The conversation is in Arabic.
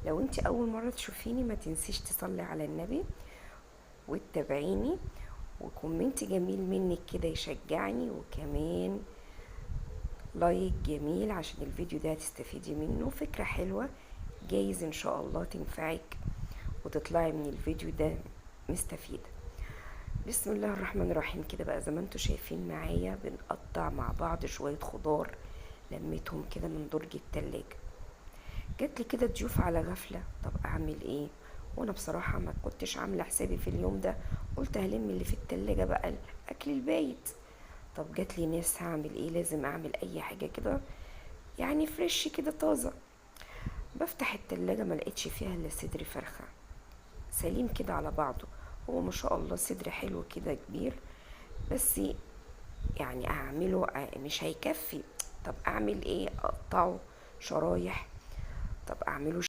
لو انت اول مرة تشوفيني ما تنسيش تصلي على النبي وتتابعيني، وكومنت جميل منك كده يشجعني، وكمان لايك جميل عشان الفيديو ده هتستفيدي منه، فكرة حلوة جايز ان شاء الله تنفعك وتطلعي من الفيديو ده مستفيدة. بسم الله الرحمن الرحيم. كده بقى زي ما انتوا شايفين معايا بنقطع مع بعض شوية خضار لميتهم كده من درج التلاجة. جاتلي كده ضيوف على غفلة، طب اعمل ايه؟ وانا بصراحة ما كنتش عاملة حسابي في اليوم ده، قلت هلم اللي في التلاجة بقى الاكل البايت. طب جاتلي ناس، هعمل ايه؟ لازم اعمل اي حاجة كده يعني فريش كده طازة. بفتح التلاجة ما لقيتش فيها الا صدر فرخة سليم كده على بعضه. هو ما شاء الله صدر حلو كده كبير، بس يعني اعمله مش هيكفي. طب اعمل ايه؟ اقطعه شرايح؟ طب اعمله